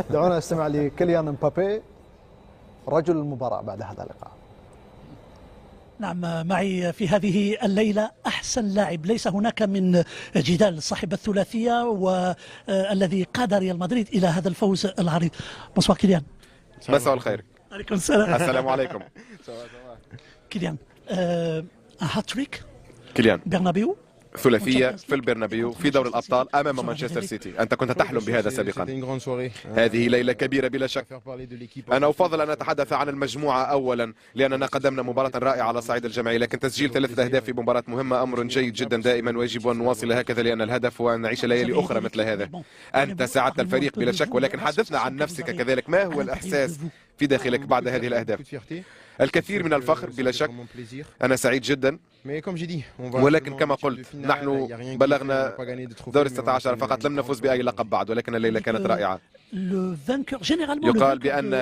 دعونا نستمع لكيليان مبابي رجل المباراة بعد هذا اللقاء. نعم، معي في هذه الليلة أحسن لاعب، ليس هناك من جدال، صاحب الثلاثية والذي قاد ريال مدريد إلى هذا الفوز العريض. بونسوار كيليان. مساء الخير. عليكم السلام. السلام عليكم. كيليان، هاتريك كيليان، برنابيو، ثلاثية في البرنابيو في دور الأبطال أمام مانشستر سيتي. أنت كنت تحلم بهذا سابقا. هذه ليلة كبيرة بلا شك. أنا أفضل أن أتحدث عن المجموعة أولا، لأننا قدمنا مباراة رائعة على الصعيد الجماعي، لكن تسجيل 3 أهداف في مباراة مهمة أمر جيد جدا دائما، ويجب أن نواصل هكذا، لأن الهدف هو أن نعيش ليالي أخرى مثل هذا. أنت ساعدت الفريق بلا شك، ولكن حدثنا عن نفسك كذلك. ما هو الإحساس في داخلك بعد هذه الأهداف؟ الكثير من الفخر بلا شك. أنا سعيد جدا، ولكن كما قلت نحن بلغنا دور 16 فقط، لم نفوز بأي لقب بعد، ولكن الليلة كانت رائعة. يقال بأن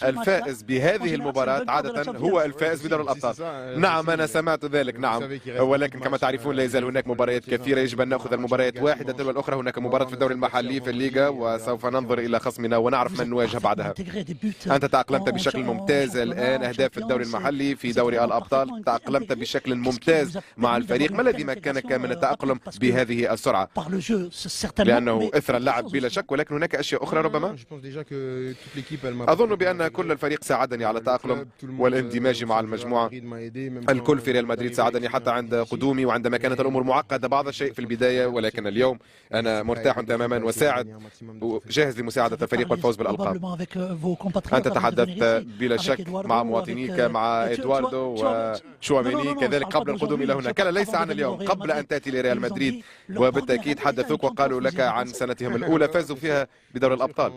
الفائز بهذه المباراة عادة هو الفائز بدور الأبطال. نعم، أنا سمعت ذلك، نعم، ولكن كما تعرفون لا يزال هناك مباريات كثيرة، يجب أن نأخذ المباريات واحدة تلو الأخرى. هناك مباراة في الدوري المحلي في الليغا، وسوف ننظر إلى خصمنا ونعرف من نواجه بعدها. أنت تأقلمت بشكل ممتاز الآن، أهداف في الدوري المحلي، في دوري الأبطال تأقلمت بشكل ممتاز مع الفريق. ما الذي مكنك من التأقلم بهذه السرعة؟ لأنه إثر اللعب بلا شك، ولكن هناك أشياء أخرى ربما. أظن بأن كل الفريق ساعدني على التأقلم والاندماج مع المجموعة. الكل في ريال مدريد ساعدني حتى عند قدومي، وعندما كانت الأمور معقدة بعض الشيء في البداية، ولكن اليوم أنا مرتاح تماما وساعد وجاهز لمساعدة الفريق والفوز بالألقاب. أنت تحدثت بلا شك مع مواطنيك، مع إدواردو وشواميني كذلك قبل القدوم إلى هنا. كان ليس عن اليوم، قبل أن تأتي لريال مدريد، وبالتأكيد حدثوك وقالوا لك عن سنتهم الأولى فازوا فيها بدور الأبطال.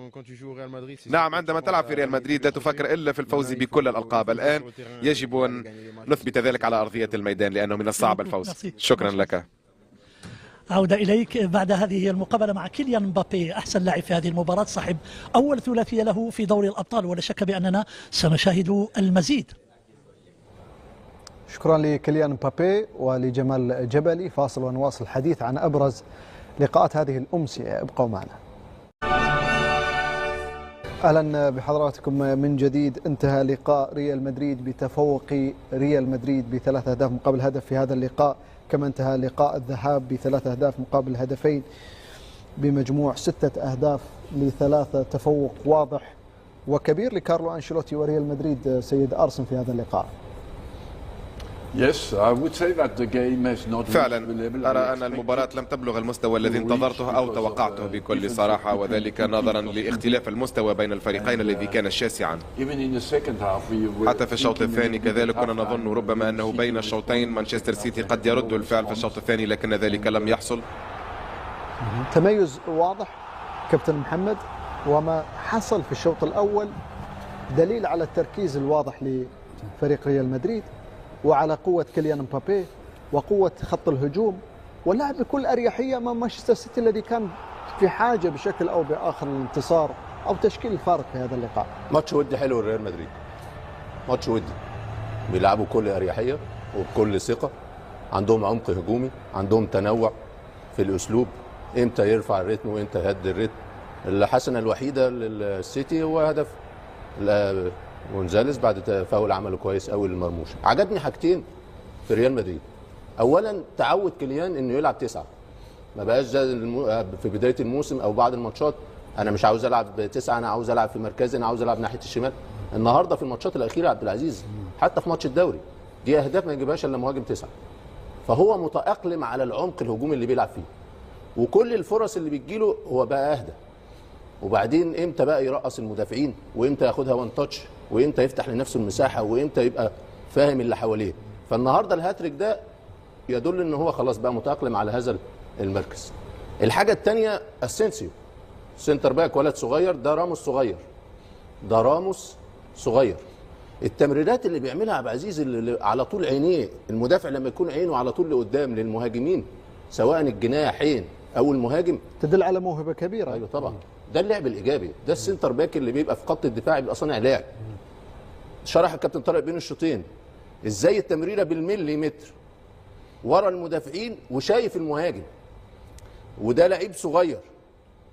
نعم، عندما تلعب في ريال مدريد لا تفكر إلا في الفوز بكل الألقاب. الآن يجب أن نثبت ذلك على أرضية الميدان، لأنه من الصعب الفوز. شكرا لك. عودة إليك بعد هذه المقابلة مع كيليان مبابي، أحسن لاعب في هذه المباراة، صاحب أول ثلاثية له في دوري الأبطال، ولا شك بأننا سنشاهد المزيد. شكرا لكيليان مبابي ولجمال جبلي. فاصل ونواصل الحديث عن أبرز لقاءات هذه الأمسية. ابقوا معنا. أهلا بحضراتكم من جديد. انتهى لقاء ريال مدريد بتفوق ريال مدريد ب3 أهداف مقابل هدف في هذا اللقاء، كما انتهى لقاء الذهاب ب3 أهداف مقابل هدفين، بمجموع 6 أهداف ل3. تفوق واضح وكبير لكارلو أنشيلوتي وريال مدريد. سيد أرسن في هذا اللقاء. فعلا أرى أن المباراة لم تبلغ المستوى الذي انتظرته أو توقعته بكل صراحة، وذلك نظرا لاختلاف المستوى بين الفريقين الذي كان شاسعا. حتى في الشوط الثاني كذلك كنا نظن ربما أنه بين الشوطين مانشستر سيتي قد يرد الفعل في الشوط الثاني، لكن ذلك لم يحصل. تميز واضح كابتن محمد، وما حصل في الشوط الأول دليل على التركيز الواضح لفريق ريال مدريد، وعلى قوة كيليان مبابي وقوة خط الهجوم، واللعب بكل أريحية أمام مانشستر سيتي الذي كان في حاجة بشكل أو بآخر للانتصار أو تشكيل الفارق في هذا اللقاء. ماتش ودي حلو لريال مدريد، ماتش ودي بيلعبوا بكل أريحية وبكل ثقة، عندهم عمق هجومي، عندهم تنوع في الأسلوب، إمتى يرفع الريتم وإمتى يهدي الريتم. الحسنة الوحيدة للسيتي هو هدف جونزاليز بعد فاول عمله كويس قوي للمرموش. عجبني حاجتين في ريال مدريد. اولا تعود كيليان انه يلعب 9، ما بقاش زي في بدايه الموسم او بعض الماتشات انا مش عاوز العب 9، انا عاوز العب في مركزي، انا عاوز العب ناحيه الشمال. النهارده في الماتشات الاخيره عبد العزيز حتى في ماتش الدوري دي اهداف ما يجيبهاش الا مهاجم 9، فهو متاقلم على العمق الهجومي اللي بيلعب فيه، وكل الفرص اللي بتجيله هو بقى اهدى. وبعدين امتى بقى يرقص المدافعين، وامتى ياخدها وان تاتش، وامتى يفتح لنفسه المساحه، وامتى يبقى فاهم اللي حواليه. فالنهارده الهاتريك ده يدل ان هو خلاص بقى متاقلم على هذا المركز. الحاجه الثانيه اسينسيو سنتر باك، ولد صغير، ده راموس صغير، ده راموس صغير. التمريرات اللي بيعملها عبد العزيز اللي على طول عينيه، المدافع لما يكون عينه على طول لقدام للمهاجمين سواء الجناحين او المهاجم تدل على موهبه كبيره. ايوه طبعا، ده اللعب الايجابي، ده السنتر باك اللي بيبقى في خط الدفاع بيبقى صانع لعب. شرح الكابتن طارق بين الشوطين ازاي التمريره بالمليمتر ورا المدافعين وشايف المهاجم، وده لعيب صغير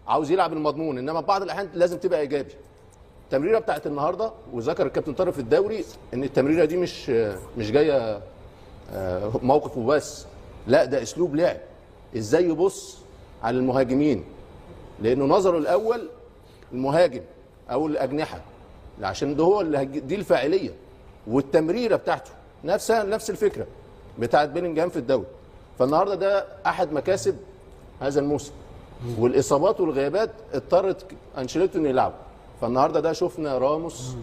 عاوز يلعب المضمون، انما في بعض الاحيان لازم تبقى ايجابي. التمريره بتاعت النهارده، وذكر الكابتن طارق في الدوري ان التمريره دي مش جايه موقف وبس، لا ده اسلوب لعب. ازاي يبص على المهاجمين، لانه نظره الاول المهاجم او الاجنحه، عشان ده هو اللي دي الفاعليه. والتمريره بتاعته نفس الفكره بتاعت بيلينجهام في الدوري. فالنهارده ده احد مكاسب هذا الموسم. والاصابات والغيابات اضطرت انشيلوتي انه يلعبه. فالنهارده ده شفنا راموس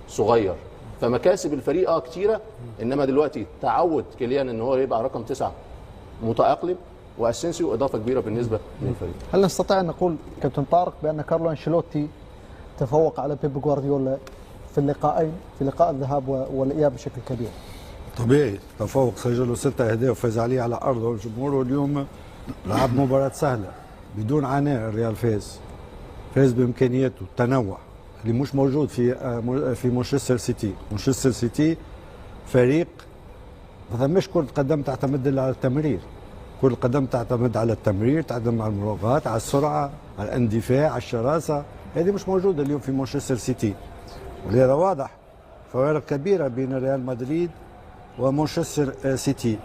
صغير، فمكاسب الفريق كتيره. انما دلوقتي تعود كيليان ان هو يبقى رقم 9 متاقلم، واسينسيو اضافه كبيره بالنسبه للفريق. هل نستطيع ان نقول كابتن طارق بان كارلو انشيلوتي تفوق على بيب جوارديولا في اللقاءين، في لقاء الذهاب والاياب بشكل كبير؟ طبيعي تفوق، سجلوا 6 اهداف وفاز عليه على ارضه والجمهور، واليوم لعب مباراه سهله بدون عناء. الريال فاز بامكانياته، التنوع اللي مش موجود في مانشستر سيتي. مانشستر سيتي فريق ما ثماش كرة قدم تعتمد الا على التمرير. كرة القدم تعتمد على التمرير، تعتمد على المراوغات، على السرعه، على الاندفاع، على الشراسه. هذه مش موجوده اليوم في مانشستر سيتي، ولهذا واضح فوارق كبيره بين ريال مدريد ومانشستر سيتي.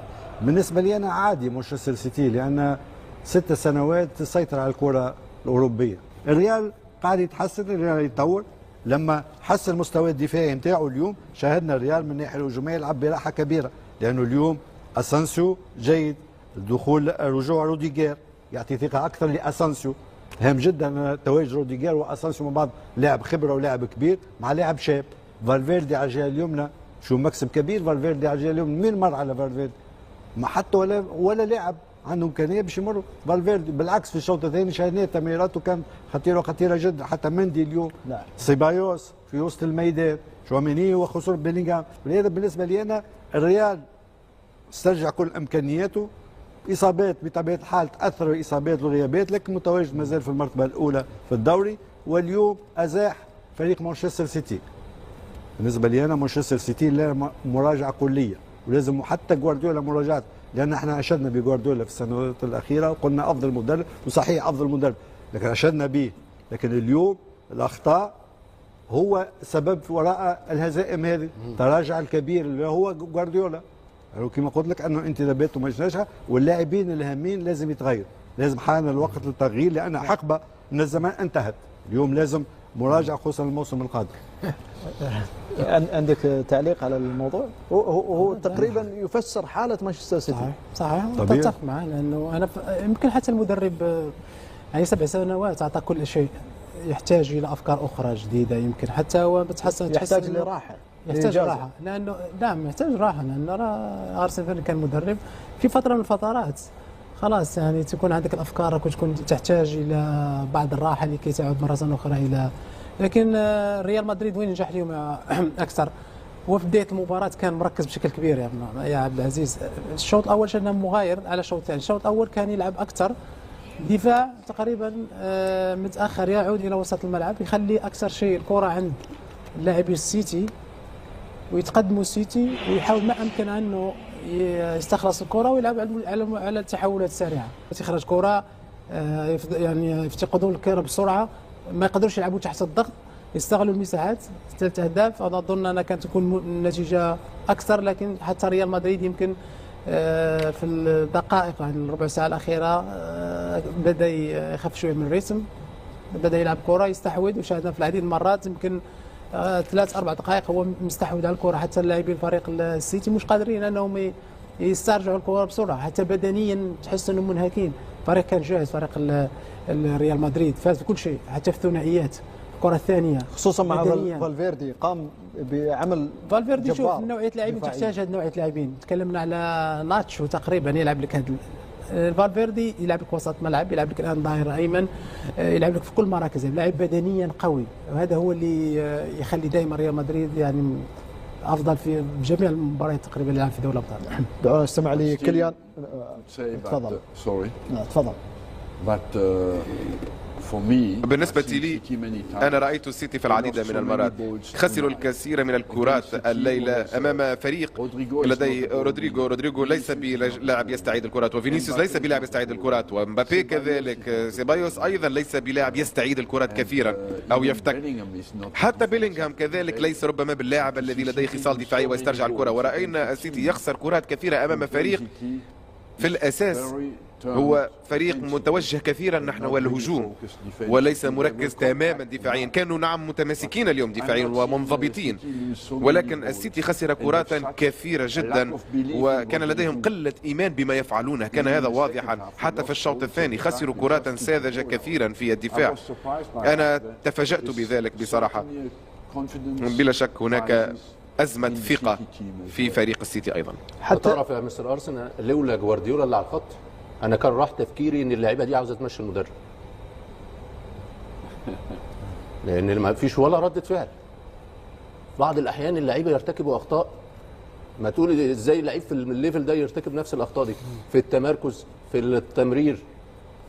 بالنسبه لي انا عادي مانشستر سيتي، لان 6 سنوات تسيطر على الكره الاوروبيه. الريال قاعد يتحسن، الريال يتطور. لما حسن المستوى الدفاعي نتاعو اليوم شاهدنا الريال من الناحيه الهجوميه يلعب براحه كبيره، لانه اليوم اسانسيو جيد، رجوع روديجير يعطي ثقه اكثر لاسانسيو. هام جدا تواجد روديجير واسانسيو مع بعض، لاعب خبره ولاعب كبير مع لاعب شاب. فالفيردي على الجهه اليمنى شو مكسب كبير. فالفيردي على الجهه اليمنى، مين مر على فالفيردي؟ ما حتى ولا لاعب عنده امكانيه باش يمر فالفيردي. بالعكس في الشوط الثاني شاهدنا تمريراته كان خطيره جدا. حتى مندي اليوم، سيبايوس في وسط الميدان، شواميني وخسر بيلينغهام. ولهذا بالنسبه لي انا الريال استرجع كل امكانياته. اصابات بطبيعه الحال تاثر الاصابات والغيابات، لكن متواجد مازال في المرتبه الاولى في الدوري. واليوم ازاح فريق مانشستر سيتي. بالنسبه لي انا مانشستر سيتي لا مراجعه كليه، ولازم حتى جوارديولا مراجعه، لان احنا اشدنا بجوارديولا في السنوات الاخيره وقلنا افضل مدرب، وصحيح افضل مدرب، لكن اشدنا به. لكن اليوم الاخطاء هو سبب وراء الهزائم هذه، التراجع الكبير اللي هو جوارديولا. يعني كما قلت لك انه انتداباته مش ناجحه، واللاعبين الهامين لازم يتغير، لازم حان الوقت للتغيير، لان حقبه من الزمان انتهت. اليوم لازم مراجعه خصوصا الموسم القادم. عندك تعليق على الموضوع؟ هو تقريبا يفسر حاله مانشستر سيتي. صحيح اتفق معه، لانه انا يمكن حتى المدرب يعني 7 سنوات اعطى كل شيء، يحتاج الى افكار اخرى جديده. يمكن حتى هو بتحسن، يحتاج لراحه، يحتاج راحه، لانه نعم يحتاج راحه، لانه ارسنال فينجر كان مدرب في فتره من الفترات خلاص يعني تكون عندك الافكار وتكون تحتاج الى بعض الراحه لكي تعود مره اخرى الى. لكن ريال مدريد وين نجح اليوم اكثر؟ هو في بدايه المباراه كان مركز بشكل كبير يا عبد العزيز. الشوط الاول شفنا مغاير على الشوط الثاني. الشوط الاول كان يلعب اكثر دفاع تقريبا متاخر، يعود الى وسط الملعب، يخلي اكثر شيء الكره عند لاعبي السيتي ويتقدموا السيتي، ويحاول ما امكن انه يستخلص الكره ويلعب على التحولات السريعه. تخرج كره يعني يفتقدون الكره بسرعه، ما يقدروش يلعبوا تحت الضغط، يستغلوا المساحات. 3 أهداف انا اظن انها كانت تكون النتيجه اكثر، لكن حتى ريال مدريد يمكن في الدقائق يعني الربع ساعه الاخيره بدا يخف شويه من الريتم، بدا يلعب كره يستحوذ، وشاهدنا في العديد من المرات يمكن 3-4 دقائق هو مستحوذ على الكره. حتى اللاعبين الفريق السيتي مش قادرين انهم يسترجعوا الكره بسرعه، حتى بدنيا تحس انهم منهكين. الفريق كان جاهز، فريق ريال مدريد فاز بكل شيء، حتى في الثنائيات الكره الثانيه خصوصا مع فالفيردي قام بعمل فالفيردي. شوف نوعيه لاعبين تحتاج هذه نوعيه لاعبين. تكلمنا على ناتشو تقريبا يلعب لك هذا فالفيردي، يلعب لك وسط ملعب، يلعب لك الان ظهير ايمن، يلعب لك في كل مراكز، لاعب بدنيا قوي، وهذا هو اللي يخلي دائما ريال مدريد يعني افضل في جميع المباريات تقريبا اللي يلعب في دوري الابطال. دعونا نستمع لكيليان. تفضل. تفضل. But بالنسبة لي أنا رأيت السيتي في العديد من المرات خسروا الكثير من الكرات الليلة أمام فريق لديه رودريغو ليس بلاعب يستعيد الكرات، وفينيسيوس ليس بلاعب يستعيد الكرات، ومبابي كذلك، سيبايوس أيضا ليس بلاعب يستعيد الكرات كثيرا أو يفتك، حتى بيلينغهام كذلك ليس ربما باللاعب الذي لديه خصال دفاعي ويسترجع الكرة. ورأينا السيتي يخسر كرات كثيرة أمام فريق في الأساس هو فريق متوجه كثيرا نحو الهجوم وليس مركز تماما دفاعيا. كانوا نعم متماسكين اليوم دفاعيا ومنضبطين، ولكن السيتي خسر كرات كثيرة جدا وكان لديهم قلة إيمان بما يفعلونه، كان هذا واضحا حتى في الشوط الثاني. خسروا كرات ساذجة كثيرا في الدفاع، أنا تفاجأت بذلك بصراحة. بلا شك هناك أزمة ثقة في فريق السيتي أيضا. حتى تعرف يا مستر أرسنال لولا جوارديولا اللي على الخط أنا كان راح تفكيري إن اللعيبة دي عاوزة تمشي المدرب، لأن ما فيش ولا ردة فعل. بعض الأحيان اللعيبة يرتكبوا أخطاء ما تقول إزاي لعيب في الليفل ده يرتكب نفس الأخطاء دي في التمركز في التمرير.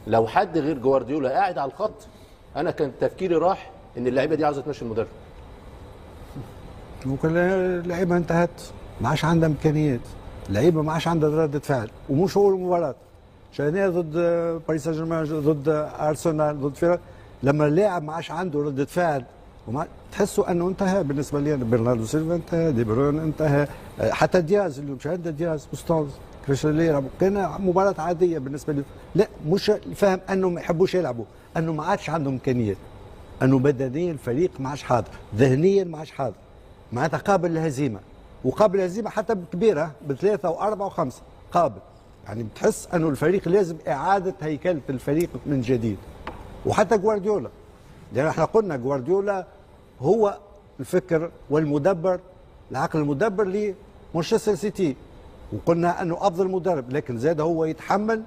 لو حد غير جوارديولا قاعد على الخط أنا كان تفكيري راح إن اللعيبة دي عاوزة تمشي المدرب. ممكن اللعيبه انتهت، ما عادش عندها امكانيات، اللعيبه ما عادش عندها رده فعل، ومش هو المباراه شاهدناها ضد باريس سان جيرمان، ضد ارسنال، ضد فرق لما اللاعب ما عادش عنده رده فعل وما تحسوا انه انتهى. بالنسبه لي برناردو سيلفا انتهى، دي بروين انتهى، حتى دياز اللي مشاهد دياز وستونز كريستيانو كان مباراه عاديه بالنسبه له. لا مش فاهم انه ما يحبوش يلعبوا، انه ما عادش عندهم امكانيات، انه بدنيا الفريق ما عادش حاضر، ذهنيا ما عادش حاضر، معناتها قابل للهزيمه، وقابل للهزيمه حتى كبيره بثلاثه واربعه وخمسه قابل. يعني بتحس انه الفريق لازم اعاده هيكله الفريق من جديد. وحتى جوارديولا، لان احنا قلنا جوارديولا هو الفكر والمدبر، العقل المدبر لمانشستر سيتي، وقلنا انه افضل مدرب، لكن زاد هو يتحمل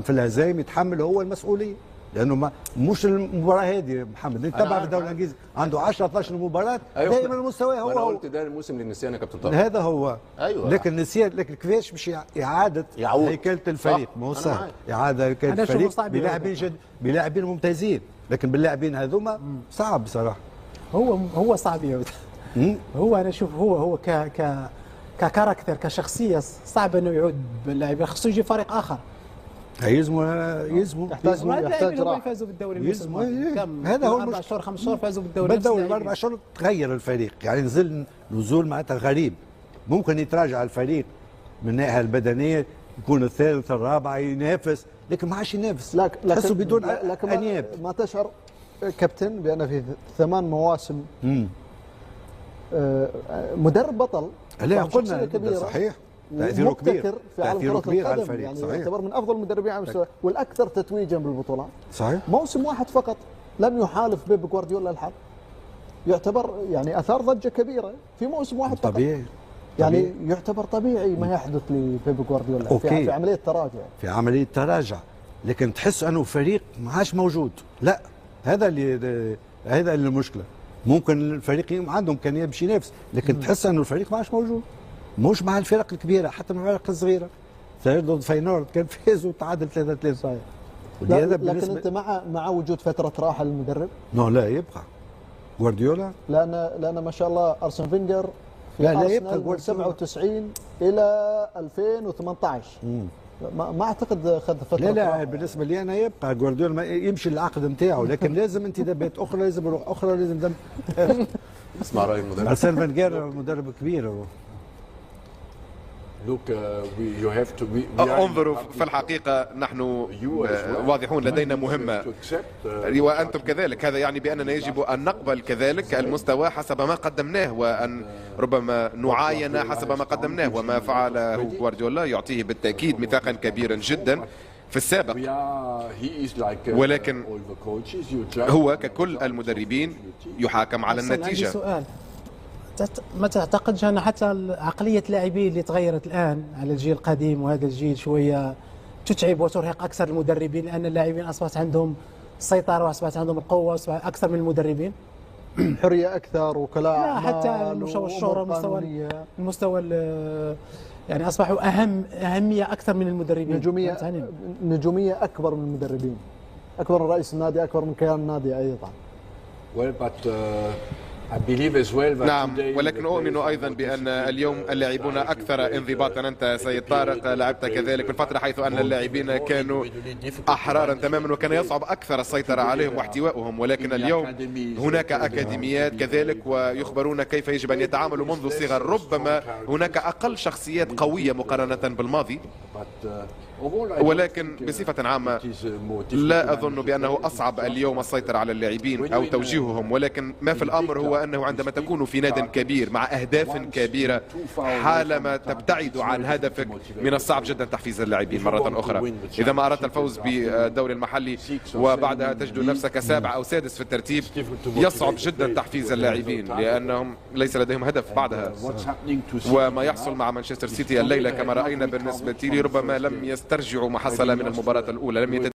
في الهزايم، يتحمل هو المسؤوليه، لانه ما مش المباراه هذه محمد انت تبع في الدوري الانجليزي عنده 10 12 مباراه دائما المستوى هو انا قلت ده الموسم للنسيان يا كابتن طارق. هذا هو أيوة. لكن النسيان، لكن كيفاش باش اعاده هيكله الفريق؟ ما هو سهل اعاده هيكله الفريق بلاعبين بلاعبين ممتازين، لكن باللاعبين هذوما صعب بصراحه. هو صعب يا هو انا اشوف هو ككاركتر كشخصيه صعب انه يعود باللاعبين، خصو يجي فريق اخر. يحتاج راحه يفازوا بالدوري الموسم هذا هو 4 شهور 5 شهور فازوا بالدوري. بالدوري 4 شهور تغير الفريق، يعني نزول معناتها غريب. ممكن يتراجع الفريق من الناحيه البدنيه، يكون الثالث الرابع ينافس، لكن ما عادش ينافس، تحسه بدون انياب. ما تشعر كابتن بان في 8 مواسم مدرب بطل؟ لا قلنا صحيح، تأثيره كبير، تأثيره كبير على الفريق، يعني صحيح. يعتبر من افضل المدربين على المستوى والاكثر تتويجا بالبطولات. صحيح. موسم واحد فقط لم يحالف بيب جوارديولا الحظ، يعتبر يعني اثار ضجه كبيره في موسم واحد فقط. طبيعي. يعني يعتبر طبيعي ما يحدث لبيب جوارديولا في عمليه تراجع. في عمليه تراجع، لكن تحس انه فريق ما عادش موجود. لا هذا اللي المشكله. ممكن الفريق عنده امكانيه باش ينافس، لكن تحس انه الفريق ما عادش موجود. مش مع الفرق الكبيره، حتى مع الفرق الصغيره. ضد فاينورد كان فاز وتعادل 3-3 صحيح. لكن انت مع وجود فتره راحه للمدرب؟ لا يبقى جوارديولا، لان ما شاء الله ارسن فينجر في لا يبقى من 97 الى 2018 ما اعتقد خذ فتره. لا بالنسبه لي انا يبقى جوارديولا يمشي العقد نتاعه، لكن لازم انتدابات اخرى، لازم روح اخرى، لازم دم. اسمع راي المدرب. ارسن فينجر مدرب كبير. انظروا في الحقيقة نحن واضحون لدينا مهمة وأنتم كذلك، هذا يعني بأننا يجب أن نقبل كذلك المستوى حسب ما قدمناه، وأن ربما نعاين حسب ما قدمناه، وما فعله جوارديولا يعطيه بالتأكيد ميثاقا كبيرا جدا في السابق، ولكن هو ككل المدربين يحاكم على النتيجة. سؤال، ما تعتقدش أن حتى عقلية اللاعبين اللي تغيرت الآن على الجيل القديم وهذا الجيل شوية تتعب وترهق أكثر المدربين، لأن اللاعبين أصبحت عندهم السيطرة وأصبحت عندهم القوة أكثر من المدربين؟ حرية أكثر وكلاء لا حتى مستوى الشهرة، المستوى يعني أصبحوا أهمية أكثر من المدربين. نجومية أكبر من المدربين. أكبر من رئيس النادي، أكبر من كيان النادي أيضا. نعم، ولكن أؤمن أيضا بأن اليوم اللاعبون أكثر انضباطا. أنت سيد طارق لعبت كذلك في الفترة حيث أن اللاعبين كانوا أحرارا تماما وكان يصعب أكثر السيطرة عليهم واحتوائهم، ولكن اليوم هناك أكاديميات كذلك ويخبرون كيف يجب أن يتعاملوا منذ الصغر. ربما هناك أقل شخصيات قوية مقارنة بالماضي، ولكن بصفة عامة لا أظن بأنه أصعب اليوم السيطرة على اللاعبين أو توجيههم، ولكن ما في الأمر هو أنه عندما تكون في ناد كبير مع أهداف كبيرة حالما تبتعد عن هدفك من الصعب جدا تحفيز اللاعبين مرة أخرى. إذا ما أردت الفوز بالدوري المحلي وبعدها تجد نفسك سابع أو سادس في الترتيب يصعب جدا تحفيز اللاعبين لأنهم ليس لديهم هدف بعدها. وما يحصل مع مانشستر سيتي الليلة كما رأينا بالنسبة لي ربما لم يسترجعوا ما حصل من المباراة الأولى، لم